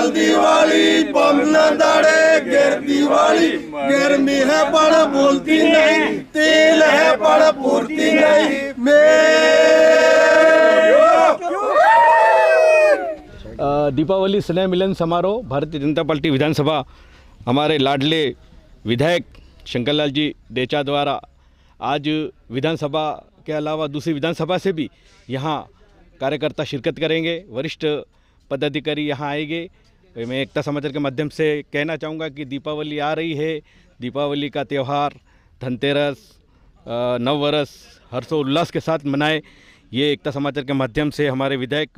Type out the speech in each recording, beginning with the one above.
काल दिवाळी पमना दाडे घेर दिवाळी गर्मी है पण बोलती नहीं तेल है पण पूर्ती नहीं दीपावली स्नेह मिलन समारोह भारतीय जनता पार्टी विधानसभा हमारे लाडले विधायक शंकरलाल जी डेचा द्वारा आज विधानसभा के अलावा दूसरी विधानसभा से भी यहाँ कार्यकर्ता शिरकत करेंगे, वरिष्ठ पदाधिकारी यहाँ आएंगे। मैं एकता समाचार के माध्यम से कहना चाहूँगा कि दीपावली आ रही है। दीपावली का त्यौहार धनतेरस नव वर्ष हर्षोल्लास के साथ मनाए। ये एकता समाचार के माध्यम से हमारे विधायक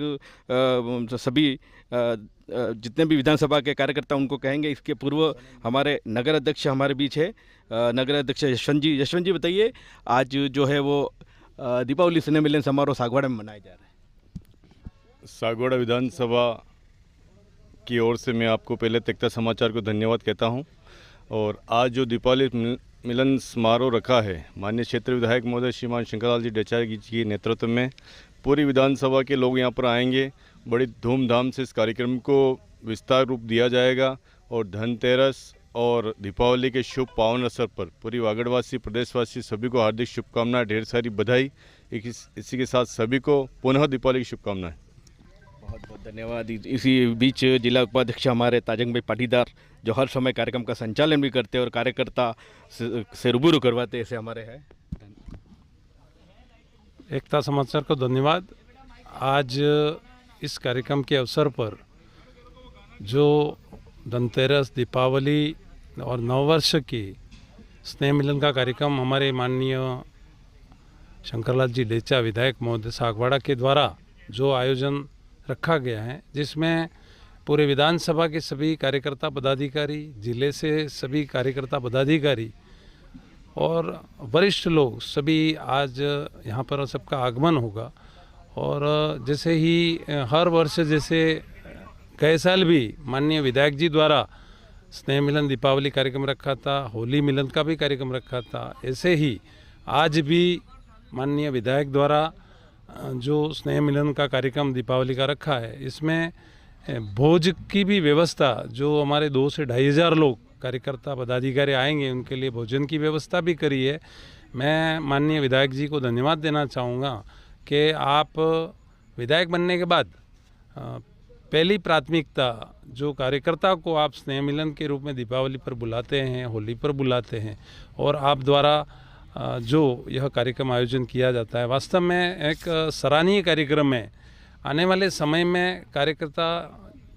सभी जितने भी विधानसभा के कार्यकर्ता उनको कहेंगे। इसके पूर्व हमारे नगर अध्यक्ष हमारे बीच है, नगर अध्यक्ष यशवंत जी बताइए, आज जो है वो दीपावली स्नेह मिलन समारोह सागवाड़ा में मनाया जा रहा है। सागवाड़ा विधानसभा की ओर से मैं आपको पहले एकता समाचार को धन्यवाद कहता हूं। और आज जो दीपावली मिलन समारोह रखा है, माननीय क्षेत्र विधायक महोदय श्रीमान शंकरलाल जी डेचा जी के नेतृत्व में पूरी विधानसभा के लोग यहां पर आएंगे। बड़ी धूमधाम से इस कार्यक्रम को विस्तार रूप दिया जाएगा और धनतेरस और दीपावली के शुभ पावन अवसर पर पूरी वागड़वासी प्रदेशवासी सभी को हार्दिक शुभकामनाएं, ढेर सारी बधाई। इसी के साथ सभी को पुनः दीपावली की शुभकामनाएं। बहुत बहुत धन्यवाद। इसी बीच जिला उपाध्यक्ष हमारे ताजंग भाई पाटीदार जो हर समय कार्यक्रम का संचालन भी करते हैं और कार्यकर्ता से रूबरू करवाते ऐसे हमारे हैं। एकता समाचार को धन्यवाद। आज इस कार्यक्रम के अवसर पर जो धनतेरस, दीपावली और नववर्ष की स्नेह मिलन का कार्यक्रम हमारे माननीय शंकरलाल जी डेचा विधायक महोदय सागवाड़ा के द्वारा जो आयोजन रखा गया है, जिसमें पूरे विधानसभा के सभी कार्यकर्ता पदाधिकारी, जिले से सभी कार्यकर्ता पदाधिकारी और वरिष्ठ लोग सभी आज यहाँ पर सबका आगमन होगा। और जैसे ही हर वर्ष जैसे गए साल भी माननीय विधायक जी द्वारा स्नेह मिलन दीपावली कार्यक्रम रखा था, होली मिलन का भी कार्यक्रम रखा था, ऐसे ही आज भी माननीय विधायक द्वारा जो स्नेह मिलन का कार्यक्रम दीपावली का रखा है, इसमें भोज की भी व्यवस्था, जो हमारे 2 से 2,500 लोग कार्यकर्ता पदाधिकारी आएंगे उनके लिए भोजन की व्यवस्था भी करी है। मैं माननीय विधायक जी को धन्यवाद देना चाहूँगा कि आप विधायक बनने के बाद पहली प्राथमिकता जो कार्यकर्ता को आप स्नेह मिलन के रूप में दीपावली पर बुलाते हैं, होली पर बुलाते हैं और आप द्वारा जो यह कार्यक्रम आयोजन किया जाता है, वास्तव में एक सराहनीय कार्यक्रम है। आने वाले समय में कार्यकर्ता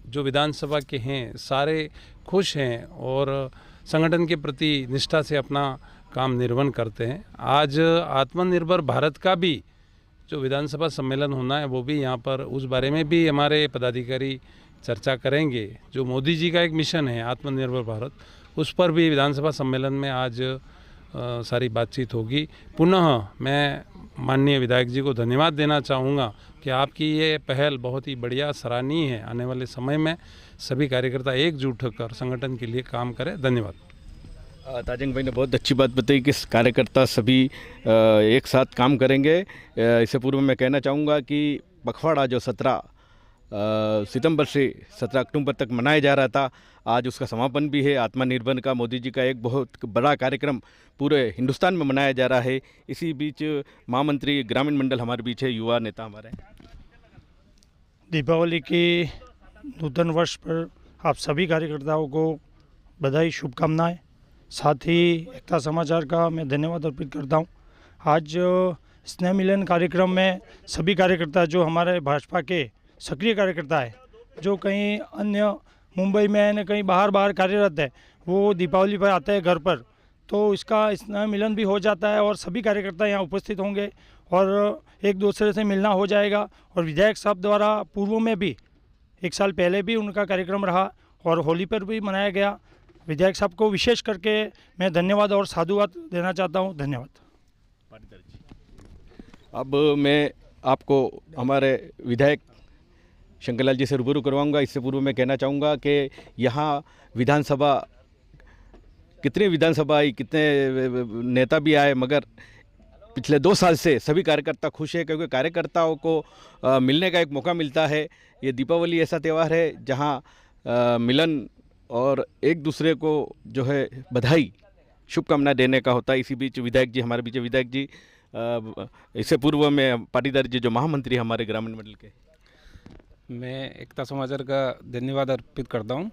जो विधानसभा के हैं सारे खुश हैं और संगठन के प्रति निष्ठा से अपना काम निर्वहन करते हैं। आज आत्मनिर्भर भारत का भी जो विधानसभा सम्मेलन होना है वो भी यहाँ पर, उस बारे में भी हमारे पदाधिकारी चर्चा करेंगे। जो मोदी जी का एक मिशन है आत्मनिर्भर भारत, उस पर भी विधानसभा सम्मेलन में आज सारी बातचीत होगी। पुनः मैं माननीय विधायक जी को धन्यवाद देना चाहूँगा कि आपकी ये पहल बहुत ही बढ़िया सराहनीय है। आने वाले समय में सभी कार्यकर्ता एकजुट होकर संगठन के लिए काम करें। धन्यवाद। ताजंग भाई ने बहुत अच्छी बात बताई कि कार्यकर्ता सभी एक साथ काम करेंगे। इससे पूर्व मैं कहना चाहूँगा कि पखवाड़ा जो 17 सितंबर से 17 अक्टूबर तक मनाया जा रहा था, आज उसका समापन भी है। आत्मनिर्भर का मोदी जी का एक बहुत बड़ा कार्यक्रम पूरे हिंदुस्तान में मनाया जा रहा है। इसी बीच महामंत्री ग्रामीण मंडल हमारे बीच है, युवा नेता हमारे। दीपावली की नूतन वर्ष पर आप सभी कार्यकर्ताओं को बधाई, शुभकामनाएं। साथ ही एकता समाचार का मैं धन्यवाद अर्पित करता हूं। आज स्नेह मिलन कार्यक्रम में सभी कार्यकर्ता जो हमारे भाजपा के सक्रिय कार्यकर्ता है, जो कहीं अन्य मुंबई में न कहीं बाहर कार्यरत है, वो दीपावली पर आते हैं घर पर, तो इसका स्नेह मिलन भी हो जाता है और सभी कार्यकर्ता यहाँ उपस्थित होंगे और एक दूसरे से मिलना हो जाएगा। और विधायक साहब द्वारा पूर्व में भी 1 साल पहले भी उनका कार्यक्रम रहा और होली पर भी मनाया गया। विधायक साहब को विशेष करके मैं धन्यवाद और साधुवाद देना चाहता हूँ। धन्यवाद। अब मैं आपको हमारे विधायक शंकरलाल जी से रूबरू करवाऊंगा। इससे पूर्व मैं कहना चाहूँगा कि यहाँ विधानसभा कितनी विधानसभा आई, कितने नेता भी आए, मगर पिछले 2 साल से सभी कार्यकर्ता खुश है क्योंकि कार्यकर्ताओं को मिलने का एक मौका मिलता है। ये दीपावली ऐसा त्यौहार है जहाँ मिलन और एक दूसरे को जो है बधाई शुभकामनाएं देने का होता है। इसी बीच विधायक जी हमारे बीच विधायक जी, इससे पूर्व में पाटीदार जी जो महामंत्री हमारे ग्रामीण मंडल के, मैं एकता समाचार का धन्यवाद अर्पित करता हूं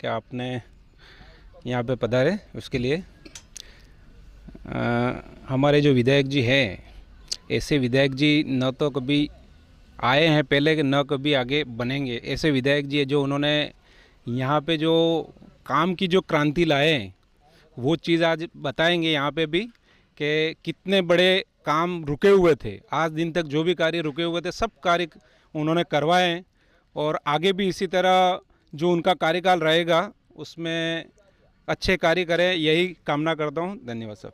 कि आपने यहाँ पे पधारे उसके लिए। हमारे जो विधायक जी हैं, ऐसे विधायक जी न तो कभी आए हैं पहले, न कभी आगे बनेंगे। ऐसे विधायक जी है जो उन्होंने यहाँ पे जो काम की जो क्रांति लाए वो चीज़ आज बताएंगे यहाँ पे भी कि कितने बड़े काम रुके हुए थे। आज दिन तक जो भी कार्य रुके हुए थे सब कार्य उन्होंने करवाए हैं और आगे भी इसी तरह जो उनका कार्यकाल रहेगा उसमें अच्छे कार्य करें, यही कामना करता हूँ। धन्यवाद सर।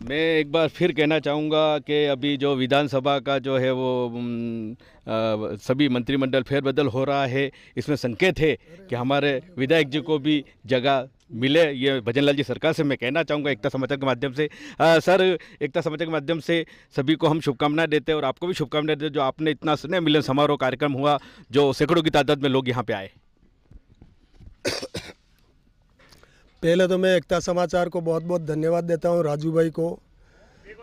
मैं एक बार फिर कहना चाहूँगा कि अभी जो विधानसभा का जो है वो सभी मंत्रिमंडल फेरबदल हो रहा है, इसमें संकेत है कि हमारे विधायक जी को भी जगह मिले। ये भजनलाल जी सरकार से मैं कहना चाहूँगा एकता समाचार के माध्यम से। सर, एकता समाचार के माध्यम से सभी को हम शुभकामनाएं देते हैं और आपको भी शुभकामनाएं देते, जो आपने इतना स्नेह मिलन समारोह कार्यक्रम हुआ, जो सैकड़ों की तादाद में लोग यहाँ पे आए। पहले तो मैं एकता समाचार को बहुत बहुत धन्यवाद देता हूँ, राजू भाई को,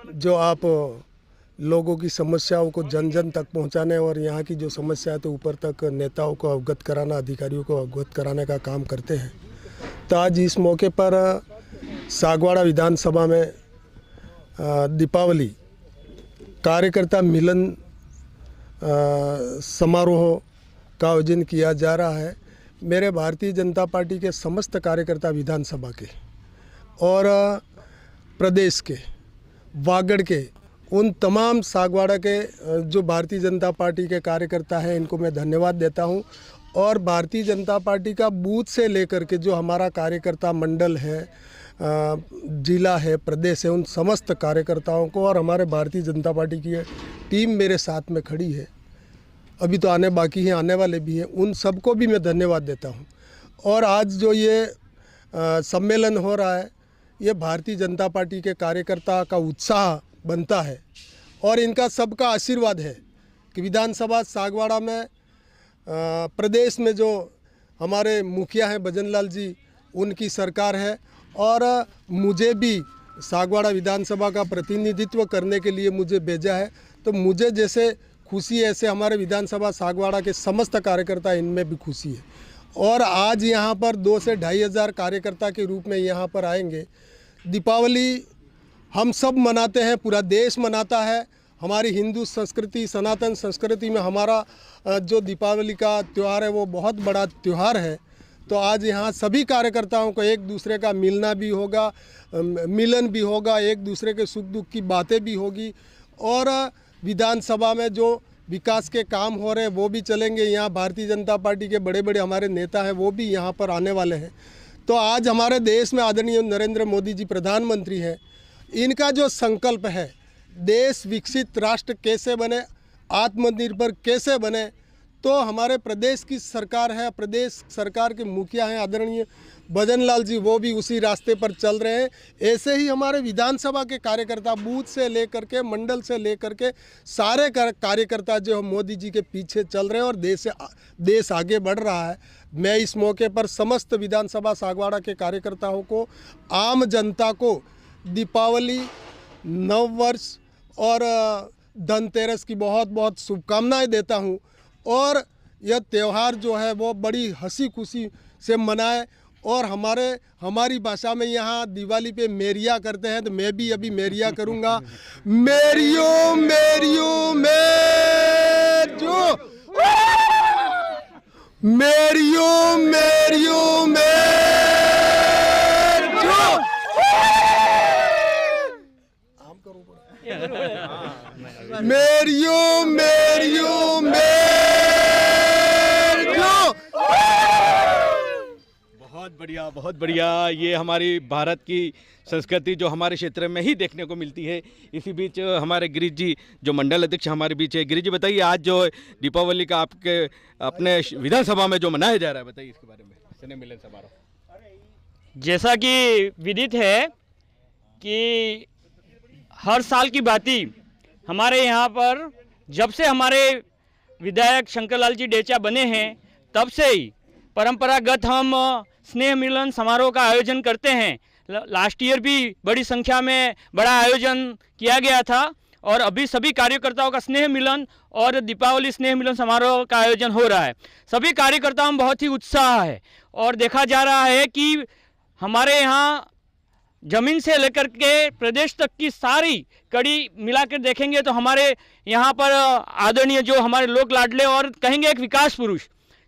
जो आप लोगों की समस्याओं को जन जन तक पहुँचाने और यहाँ की जो समस्या है तो ऊपर तक नेताओं को अवगत कराना, अधिकारियों को अवगत कराने का काम करते हैं। तो आज इस मौके पर सागवाड़ा विधानसभा में दीपावली कार्यकर्ता मिलन समारोह का आयोजन किया जा रहा है। मेरे भारतीय जनता पार्टी के समस्त कार्यकर्ता विधानसभा के और प्रदेश के, वागड़ के, उन तमाम सागवाड़ा के जो भारतीय जनता पार्टी के कार्यकर्ता हैं, इनको मैं धन्यवाद देता हूं। और भारतीय जनता पार्टी का बूथ से लेकर के जो हमारा कार्यकर्ता मंडल है, जिला है, प्रदेश है, उन समस्त कार्यकर्ताओं को, और हमारे भारतीय जनता पार्टी की टीम मेरे साथ में खड़ी है, अभी तो आने बाकी हैं, आने वाले भी हैं, उन सबको भी मैं धन्यवाद देता हूं। और आज जो ये सम्मेलन हो रहा है, ये भारतीय जनता पार्टी के कार्यकर्ता का उत्साह बनता है और इनका सबका आशीर्वाद है कि विधानसभा सागवाड़ा में प्रदेश में जो हमारे मुखिया हैं भजनलाल जी, उनकी सरकार है और मुझे भी सागवाड़ा विधानसभा का प्रतिनिधित्व करने के लिए मुझे भेजा है। तो मुझे जैसे खुशी है, ऐसे हमारे विधानसभा सागवाड़ा के समस्त कार्यकर्ता, इनमें भी खुशी है। और आज यहाँ पर 2 से 2,500 कार्यकर्ता के रूप में यहाँ पर आएंगे। दीपावली हम सब मनाते हैं, पूरा देश मनाता है। हमारी हिंदू संस्कृति, सनातन संस्कृति में हमारा जो दीपावली का त्यौहार है वो बहुत बड़ा त्यौहार है। तो आज यहाँ सभी कार्यकर्ताओं को एक दूसरे का मिलना भी होगा, मिलन भी होगा, एक दूसरे के सुख दुख की बातें भी होगी और विधानसभा में जो विकास के काम हो रहे हैं वो भी चलेंगे। यहाँ भारतीय जनता पार्टी के बड़े बड़े हमारे नेता हैं, वो भी यहाँ पर आने वाले हैं। तो आज हमारे देश में आदरणीय नरेंद्र मोदी जी प्रधानमंत्री हैं, इनका जो संकल्प है, देश विकसित राष्ट्र कैसे बने, आत्मनिर्भर कैसे बने, तो हमारे प्रदेश की सरकार है, प्रदेश सरकार के मुखिया हैं आदरणीय भजनलाल जी, वो भी उसी रास्ते पर चल रहे हैं। ऐसे ही हमारे विधानसभा के कार्यकर्ता, बूथ से लेकर के, मंडल से लेकर के सारे कार्यकर्ता जो मोदी जी के पीछे चल रहे हैं और देश आगे बढ़ रहा है। मैं इस मौके पर समस्त विधानसभा सागवाड़ा के कार्यकर्ताओं को, आम जनता को दीपावली, नववर्ष और धनतेरस की बहुत बहुत शुभकामनाएं देता हूं। और यह त्यौहार जो है वो बड़ी हंसी खुशी से मनाए। और हमारी भाषा में यहाँ दिवाली पे मेरिया करते हैं, तो मैं भी अभी मेरिया करूँगा। Mario Mario Mario Mario Mario Mario Mario Mario Mario. बहुत बढ़िया। ये हमारी भारत की संस्कृति जो हमारे क्षेत्र में ही देखने को मिलती है। इसी बीच हमारे गिरीश जी जो मंडल अध्यक्ष हमारे बीच है। गिरीश जी बताइए, आज जो दीपावली का आपके अपने विधानसभा में जो मनाया जा रहा है, बताइए इसके बारे में, स्नेह मिलन समारोह। जैसा कि विदित है कि हर साल की भांति हमारे यहाँ पर जब से हमारे विधायक शंकरलाल जी डेचा बने हैं, तब से ही परंपरागत हम स्नेह मिलन समारोह का आयोजन करते हैं। लास्ट ईयर भी बड़ी संख्या में बड़ा आयोजन किया गया था और अभी सभी कार्यकर्ताओं का स्नेह मिलन और दीपावली स्नेह मिलन समारोह का आयोजन हो रहा है। सभी कार्यकर्ताओं में बहुत ही उत्साह है और देखा जा रहा है कि हमारे यहाँ ज़मीन से लेकर के प्रदेश तक की सारी कड़ी मिलाकर देखेंगे तो हमारे यहाँ पर आदरणीय जो हमारे लोक लाडले और कहेंगे एक विकास पुरुष,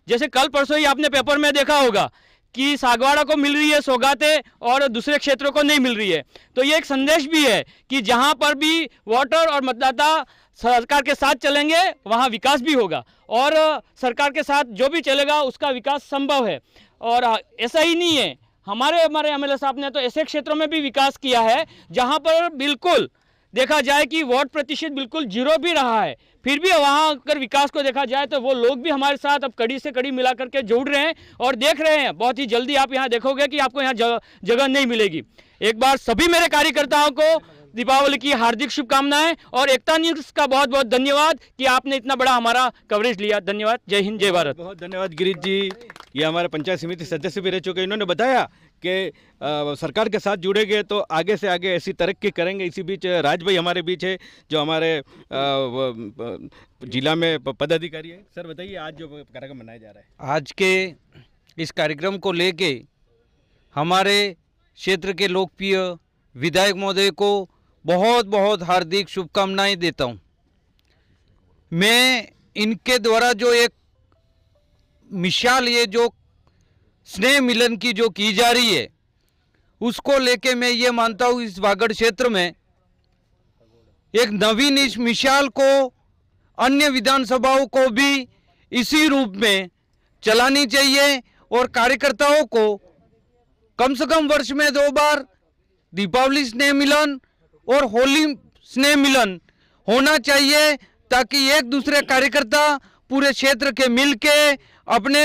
जैसे कल परसों ही आपने पेपर में देखा होगा कि सागवाड़ा को मिल रही है सौगातें और दूसरे क्षेत्रों को नहीं मिल रही है। तो ये एक संदेश भी है कि जहाँ पर भी वोटर और मतदाता सरकार के साथ चलेंगे वहाँ विकास भी होगा और सरकार के साथ जो भी चलेगा उसका विकास संभव है। और ऐसा ही नहीं है, हमारे एमएलए साहब ने तो ऐसे क्षेत्रों में भी विकास किया है जहाँ पर बिल्कुल देखा जाए कि वोट प्रतिशत बिल्कुल जीरो भी रहा है, फिर भी वहाँ अगर विकास को देखा जाए तो वो लोग भी हमारे साथ अब कड़ी से कड़ी मिला करके जुड़ रहे हैं और देख रहे हैं। बहुत ही जल्दी आप यहाँ देखोगे कि आपको यहाँ जगह नहीं मिलेगी। एक बार सभी मेरे कार्यकर्ताओं को दीपावली की हार्दिक शुभकामनाएं और एकता न्यूज़ का बहुत बहुत धन्यवाद कि आपने इतना बड़ा हमारा कवरेज लिया। धन्यवाद। जय हिंद, जय भारत। बहुत धन्यवाद गिरीश जी। ये हमारे पंचायत समिति सदस्य भी रह चुके हैं। इन्होंने बताया कि सरकार के साथ जुड़ेंगे तो आगे से आगे ऐसी तरक्की करेंगे। इसी बीच राज भाई हमारे बीच है जो हमारे जिला में पदाधिकारी है। सर बताइए, आज जो कार्यक्रम मनाया जा रहा है, आज के इस कार्यक्रम को लेके हमारे क्षेत्र के लोकप्रिय विधायक महोदय को बहुत बहुत हार्दिक शुभकामनाएं देता हूं। मैं इनके द्वारा जो एक मिसाल ये जो स्नेह मिलन की जो की जा रही है उसको लेके मैं ये मानता हूँ इस वागड़ क्षेत्र में एक नवीन इस मिसाल को अन्य विधानसभाओं को भी इसी रूप में चलानी चाहिए और कार्यकर्ताओं को कम से कम वर्ष में 2 बार दीपावली स्नेह मिलन और होली स्नेह मिलन होना चाहिए ताकि एक दूसरे कार्यकर्ता पूरे क्षेत्र के मिलके अपने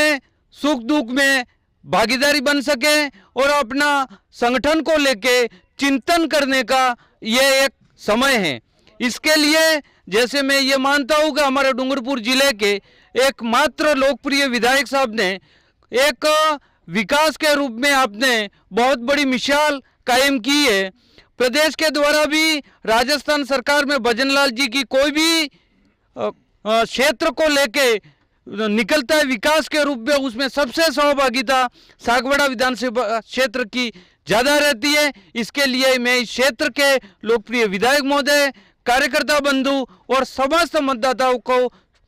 सुख दुख में भागीदारी बन सके और अपना संगठन को लेके चिंतन करने का ये एक समय है। इसके लिए जैसे मैं ये मानता हूँ कि हमारे डूंगरपुर जिले के एकमात्र लोकप्रिय विधायक साहब ने एक विकास के रूप में आपने बहुत बड़ी मिसाल कायम की है। प्रदेश के द्वारा भी राजस्थान सरकार में भजनलाल जी की कोई भी क्षेत्र को लेके निकलता है विकास के रूप में, उसमें सबसे सहभागिता सागवाड़ा विधानसभा क्षेत्र की ज़्यादा रहती है। इसके लिए मैं इस क्षेत्र के लोकप्रिय विधायक महोदय, कार्यकर्ता बंधु और समस्त मतदाताओं को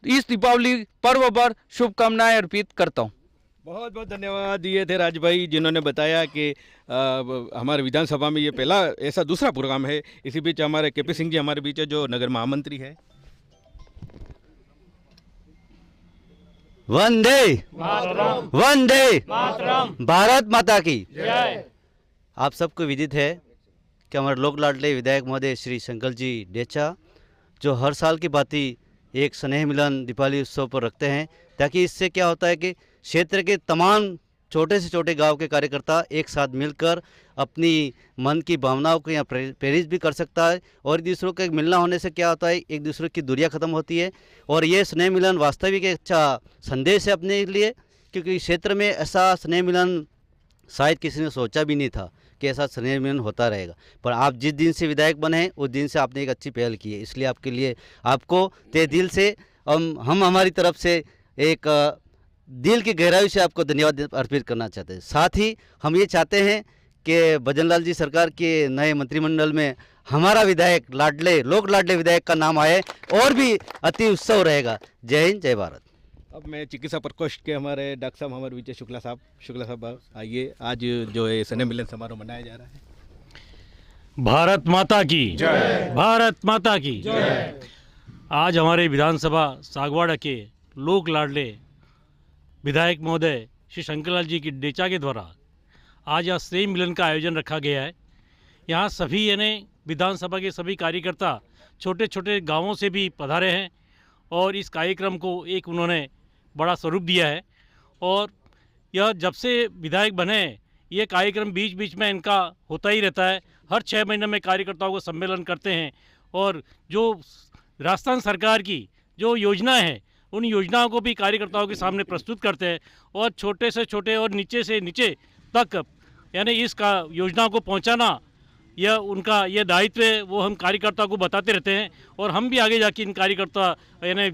इस दीपावली पर्व पर शुभकामनाएं अर्पित करता हूँ। बहुत बहुत धन्यवाद। ये थे राज भाई जिन्होंने बताया कि हमारे विधानसभा में ये पहला ऐसा दूसरा प्रोग्राम है। इसी बीच हमारे केपी सिंह जी हमारे बीच है जो नगर महामंत्री है। वंदे वंदे भारत माता की। आप सबको विदित है कि हमारे लोक लाडले विधायक महोदय श्री शंकर जी डेचा जो हर साल की भांति एक स्नेह मिलन दीपावली उत्सव पर रखते हैं, ताकि इससे क्या होता है कि क्षेत्र के तमाम छोटे से छोटे गांव के कार्यकर्ता एक साथ मिलकर अपनी मन की भावनाओं को यहाँ प्रेरित भी कर सकता है और एक दूसरों के मिलना होने से क्या होता है, एक दूसरे की दूरियां ख़त्म होती है। और ये स्नेह मिलन वास्तविक एक अच्छा संदेश है अपने लिए, क्योंकि क्षेत्र में ऐसा स्नेह मिलन शायद किसी ने सोचा भी नहीं था कि ऐसा स्नेह मिलन होता रहेगा। पर आप जिस दिन से विधायक बने हैं उस दिन से आपने एक अच्छी पहल की है, इसलिए आपके लिए आपको तहे दिल से हम हमारी तरफ से एक दिल की गहराई से आपको धन्यवाद अर्पित करना चाहते हैं। साथ ही हम ये चाहते हैं कि भजनलाल जी सरकार के नए मंत्रिमंडल में हमारा विधायक लाडले लोक लाडले विधायक का नाम आए और भी अति उत्सव रहेगा। जय हिंद, जय भारत। अब मैं चिकित्सा प्रकोष्ठ के हमारे डॉक्टर साहब हमारे विजय शुक्ला साहब आइए। आज जो है स्नेह मिलन समारोह मनाया जा रहा है। भारत माता की जय, भारत माता की जय। आज हमारे विधानसभा सागवाड़ा के लोक लाडले विधायक महोदय श्री शंकरलाल जी की डेचा के द्वारा आज यहाँ स्नेह मिलन का आयोजन रखा गया है। यहाँ सभी यानी विधानसभा के सभी कार्यकर्ता छोटे छोटे गांवों से भी पधारे हैं और इस कार्यक्रम को एक उन्होंने बड़ा स्वरूप दिया है। और यह जब से विधायक बने ये कार्यक्रम बीच बीच में इनका होता ही रहता है। हर 6 महीने में कार्यकर्ताओं को सम्मेलन करते हैं और जो राजस्थान सरकार की जो योजना है उन योजनाओं को भी कार्यकर्ताओं के सामने प्रस्तुत करते हैं और छोटे से छोटे और नीचे से नीचे तक यानी इस योजना को पहुंचाना यह उनका यह दायित्व है, वो हम कार्यकर्ता को बताते रहते हैं और हम भी आगे जाके इन कार्यकर्ता यानी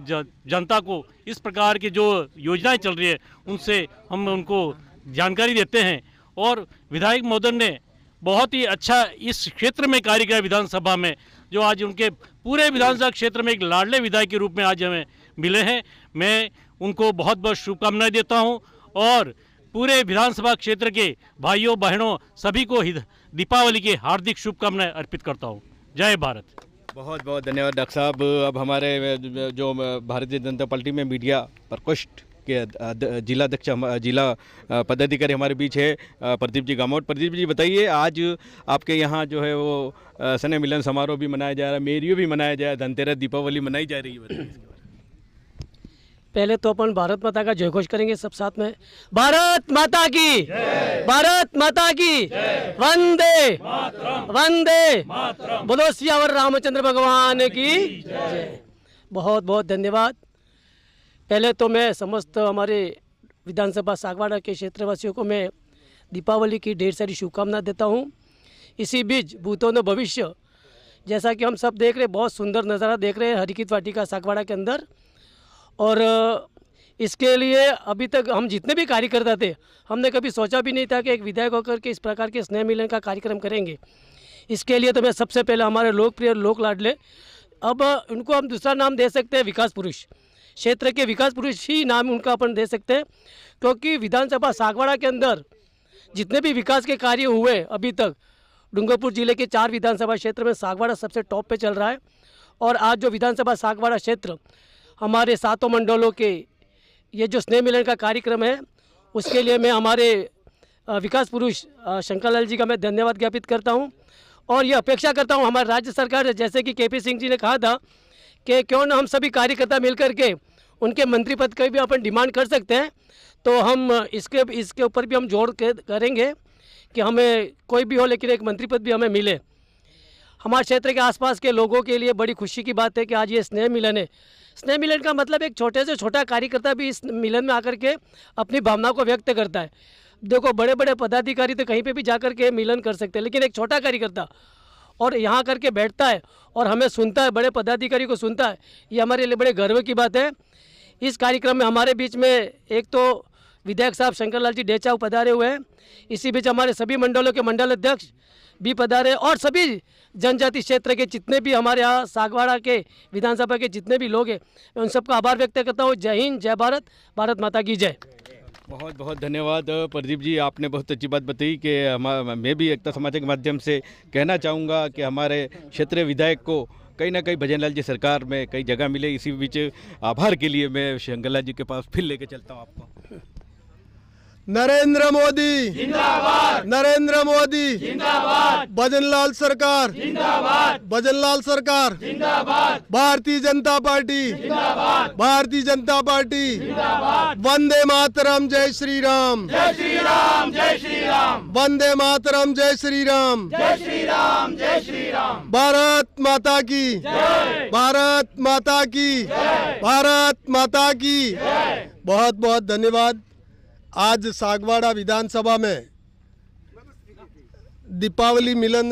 जनता को इस प्रकार की जो योजनाएं चल रही है उनसे हम उनको जानकारी देते हैं। और विधायक महोदय ने बहुत ही अच्छा इस क्षेत्र में कार्य किया विधानसभा में, जो आज उनके पूरे विधानसभा क्षेत्र में एक लाडले विधायक के रूप में आज हमें मिले हैं। मैं उनको बहुत बहुत शुभकामनाएं देता हूं और पूरे विधानसभा क्षेत्र के भाइयों बहनों सभी को दीपावली की हार्दिक शुभकामनाएं अर्पित करता हूं। जय भारत। बहुत बहुत धन्यवाद डॉक्टर साहब। अब हमारे जो भारतीय जनता पार्टी में मीडिया प्रकोष्ठ के जिला अध्यक्ष जिला पदाधिकारी हमारे बीच है प्रदीप जी गामोट। प्रदीप जी बताइए, आज आपके यहाँ जो है वो स्नेह मिलन समारोह भी मनाया जा रहा है, मेरियो भी मनाया जा रहा है, धनतेरस दीपावली मनाई जा रही है। पहले तो अपन भारत माता का जयघोष करेंगे सब साथ में। भारत माता की, भारत माता की, वंदे वंदे, बोलो सियावर रामचंद्र भगवान की जय। बहुत बहुत धन्यवाद। पहले तो मैं समस्त हमारे विधानसभा सागवाड़ा के क्षेत्रवासियों को मैं दीपावली की ढेर सारी शुभकामनाएं देता हूं। इसी बीच भूतों ने भविष्य, जैसा कि हम सब देख रहे, बहुत सुंदर नज़ारा देख रहे हैं हरिकित वाटिका सागवाड़ा के अंदर। और इसके लिए अभी तक हम जितने भी कार्यकर्ता थे, हमने कभी सोचा भी नहीं था कि एक विधायक होकर के इस प्रकार के स्नेह मिलन का कार्यक्रम करेंगे। इसके लिए तो मैं सबसे पहले हमारे लोकप्रिय लोक लाडले, अब उनको हम दूसरा नाम दे सकते हैं विकास पुरुष, क्षेत्र के विकास पुरुष ही नाम उनका अपन दे सकते हैं, क्योंकि विधानसभा सागवाड़ा के अंदर जितने भी विकास के कार्य हुए अभी तक, डूंगरपुर जिले के 4 विधानसभा क्षेत्र में सागवाड़ा सबसे टॉप पे चल रहा है। और आज जो विधानसभा सागवाड़ा क्षेत्र हमारे 7 मंडलों के ये जो स्नेह मिलन का कार्यक्रम है, उसके लिए मैं हमारे विकास पुरुष शंकरलाल जी का मैं धन्यवाद ज्ञापित करता हूं। और ये अपेक्षा करता हूं हमारे राज्य सरकार, जैसे कि KP सिंह जी ने कहा था कि क्यों ना हम सभी कार्यकर्ता मिलकर के उनके मंत्री पद का भी अपन डिमांड कर सकते हैं, तो हम इसके ऊपर भी हम जोड़ के करेंगे कि हमें कोई भी हो लेकिन एक मंत्री पद भी हमें मिले। हमारे क्षेत्र के आसपास के लोगों के लिए बड़ी खुशी की बात है कि आज ये स्नेह मिलन है। स्नेह मिलन का मतलब एक छोटे से छोटा कार्यकर्ता भी इस मिलन में आकर के अपनी भावना को व्यक्त करता है। देखो, बड़े बड़े पदाधिकारी तो कहीं पे भी जाकर के मिलन कर सकते हैं, लेकिन एक छोटा कार्यकर्ता और यहाँ करके बैठता है और हमें सुनता है, बड़े पदाधिकारी को सुनता है, ये हमारे लिए बड़े गर्व की बात है। इस कार्यक्रम में हमारे बीच में एक तो विधायक साहब शंकरलाल जी डेचा पधारे हुए हैं, इसी बीच हमारे सभी मंडलों के मंडल अध्यक्ष भी पधारे और सभी जनजाति क्षेत्र के जितने भी हमारे यहाँ सागवाड़ा के विधानसभा के जितने भी लोग हैं, मैं उन सबका आभार व्यक्त करता हूँ। जय हिंद, जय भारत, भारत माता की जय। बहुत बहुत धन्यवाद प्रदीप जी, आपने बहुत अच्छी बात बताई कि मैं भी एकता समाचार के माध्यम से कहना चाहूँगा कि हमारे क्षेत्रीय विधायक को कहीं ना कहीं भजनलाल जी सरकार में कई जगह मिले। इसी बीच आभार के लिए मैं शंकरलाल जी के पास फिर लेके चलता हूँ आपको। नरेंद्र मोदी जिंदाबाद, नरेंद्र मोदी जिंदाबाद, भजनलाल सरकार जिंदाबाद, भजनलाल सरकार जिंदाबाद, भारतीय जनता पार्टी जिंदाबाद, भारतीय जनता पार्टी जिंदाबाद, वंदे मातरम, जय श्री राम, जय श्री राम, जय श्री राम, वंदे मातरम, जय श्री राम, जय श्री राम, जय श्री राम, भारत माता की जय, भारत माता की जय, भारत माता की जय। बहुत बहुत धन्यवाद। आज सागवाड़ा विधानसभा में दीपावली मिलन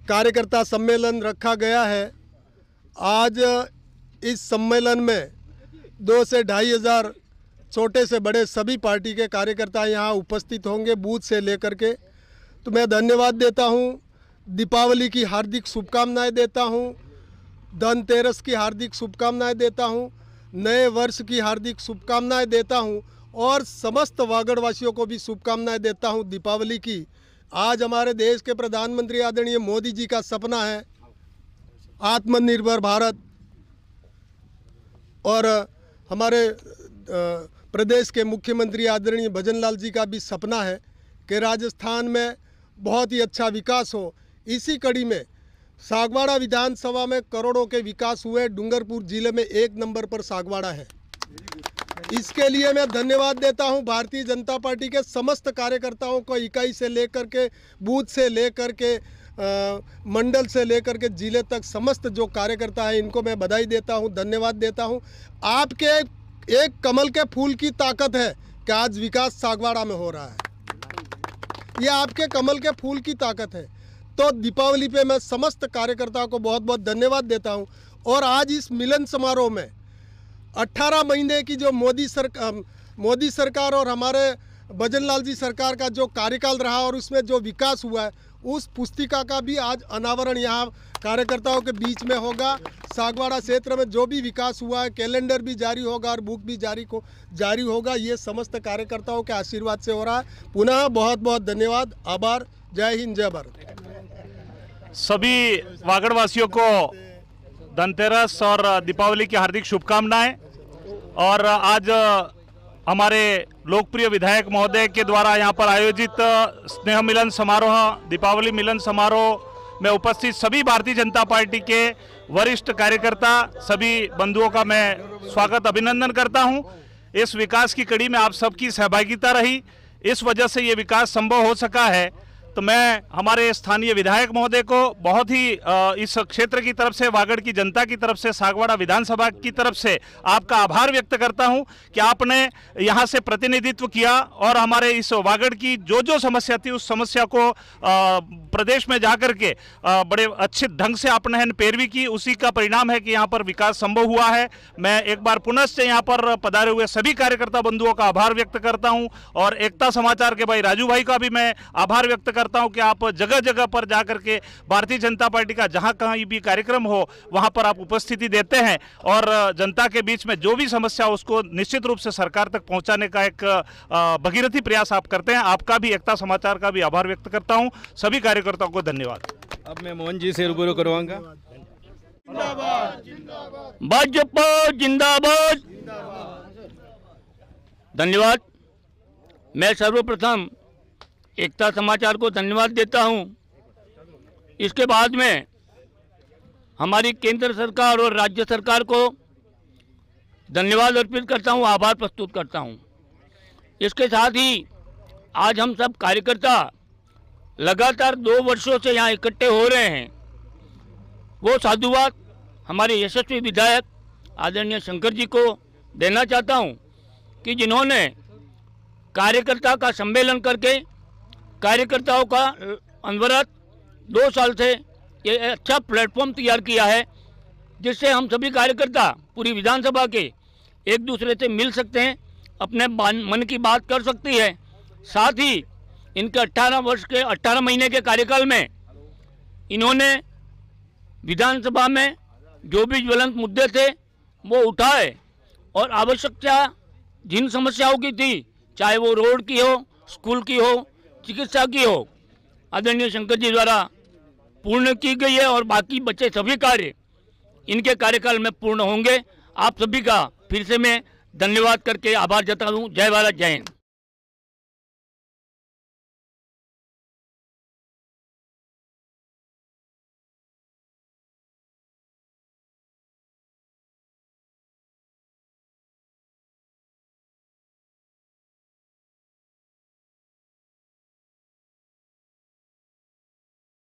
कार्यकर्ता सम्मेलन रखा गया है। आज इस सम्मेलन में 2 से 2,500 हज़ार छोटे से बड़े सभी पार्टी के कार्यकर्ता यहाँ उपस्थित होंगे, बूथ से लेकर के। तो मैं धन्यवाद देता हूँ, दीपावली की हार्दिक शुभकामनाएं देता हूँ, धनतेरस की हार्दिक शुभकामनाएं देता हूँ, नए वर्ष की हार्दिक शुभकामनाएं देता हूँ और समस्त वागड़वासियों को भी शुभकामनाएं देता हूं दीपावली की। आज हमारे देश के प्रधानमंत्री आदरणीय मोदी जी का सपना है आत्मनिर्भर भारत, और हमारे प्रदेश के मुख्यमंत्री आदरणीय भजनलाल जी का भी सपना है कि राजस्थान में बहुत ही अच्छा विकास हो। इसी कड़ी में सागवाड़ा विधानसभा में करोड़ों के विकास हुए। डूंगरपुर जिले में 1 नंबर पर सागवाड़ा है। इसके लिए मैं धन्यवाद देता हूं भारतीय जनता पार्टी के समस्त कार्यकर्ताओं को, इकाई से लेकर के बूथ से लेकर के मंडल से लेकर के जिले तक समस्त जो कार्यकर्ता हैं इनको मैं बधाई देता हूं, धन्यवाद देता हूं। आपके एक कमल के फूल की ताकत है कि आज विकास सागवाड़ा में हो रहा है। ये आपके कमल के फूल की ताकत है। तो दीपावली पे मैं समस्त कार्यकर्ताओं को बहुत बहुत धन्यवाद देता हूं। और आज इस मिलन समारोह में 18 महीने की जो मोदी सरकार और हमारे भजनलाल जी सरकार का जो कार्यकाल रहा और उसमें जो विकास हुआ है, उस पुस्तिका का भी आज अनावरण यहाँ कार्यकर्ताओं के बीच में होगा। सागवाड़ा क्षेत्र में जो भी विकास हुआ है, कैलेंडर भी जारी होगा और बुक भी जारी होगा। ये समस्त कार्यकर्ताओं के आशीर्वाद से हो रहा है। पुनः बहुत बहुत धन्यवाद, आभार। जय हिंद, जय भारत। सभी वागड़वासियों को धनतेरस और दीपावली की हार्दिक शुभकामनाएं। और आज हमारे लोकप्रिय विधायक महोदय के द्वारा यहाँ पर आयोजित स्नेह मिलन समारोह, दीपावली मिलन समारोह में उपस्थित सभी भारतीय जनता पार्टी के वरिष्ठ कार्यकर्ता, सभी बंधुओं का मैं स्वागत अभिनंदन करता हूँ। इस विकास की कड़ी में आप सबकी सहभागिता रही, इस वजह से ये विकास संभव हो सका है। तो मैं हमारे स्थानीय विधायक महोदय को बहुत ही इस क्षेत्र की तरफ से, वागड़ की जनता की तरफ से, सागवाड़ा विधानसभा की तरफ से आपका आभार व्यक्त करता हूं कि आपने यहां से प्रतिनिधित्व किया और हमारे इस वागड़ की जो समस्या थी उस समस्या को प्रदेश में जाकर के बड़े अच्छे ढंग से आपने पैरवी की। उसी का परिणाम है कि यहाँ पर विकास संभव हुआ है। मैं एक बार पुनः से यहाँ पर पधारे हुए सभी कार्यकर्ता बंधुओं का आभार व्यक्त करता हूँ और एकता समाचार के भाई राजू भाई का भी मैं आभार व्यक्त करता हूं कि आप जगह जगह पर जाकर के भारतीय जनता पार्टी का जहां कहीं भी कार्यक्रम हो वहां पर आप उपस्थिति देते हैं और जनता के बीच में जो भी समस्या उसको निश्चित रूप से सरकार तक पहुंचाने का एक भगीरथी प्रयास आप करते हैं। आपका भी, एकता समाचार का भी आभार व्यक्त करता हूं। सभी कार्यकर्ताओं को धन्यवाद। अब मैं मोहन जी से रूबरू करवाऊंगा। भाजपा जिंदाबाद। धन्यवाद। मैं सर्वप्रथम एकता समाचार को धन्यवाद देता हूं। इसके बाद में हमारी केंद्र सरकार और राज्य सरकार को धन्यवाद अर्पित करता हूं, आभार प्रस्तुत करता हूं। इसके साथ ही आज हम सब कार्यकर्ता लगातार 2 वर्षों से यहाँ इकट्ठे हो रहे हैं। वो साधुवाद हमारे यशस्वी विधायक आदरणीय शंकर जी को देना चाहता हूं कि जिन्होंने कार्यकर्ता का सम्मेलन करके कार्यकर्ताओं का अनवरत 2 साल से ये अच्छा प्लेटफॉर्म तैयार किया है, जिससे हम सभी कार्यकर्ता पूरी विधानसभा के एक दूसरे से मिल सकते हैं, अपने मन की बात कर सकती है। साथ ही इनके 18 महीने के कार्यकाल में इन्होंने विधानसभा में जो भी ज्वलंत मुद्दे थे वो उठाए और आवश्यकता जिन समस्याओं की थी, चाहे वो रोड की हो, स्कूल की हो, चिकित्सा की हो, आदरणीय शंकर जी द्वारा पूर्ण की गई है और बाकी बचे सभी कार्य इनके कार्यकाल में पूर्ण होंगे। आप सभी का फिर से मैं धन्यवाद करके आभार जताता हूँ। जय भारत, जय हिंद।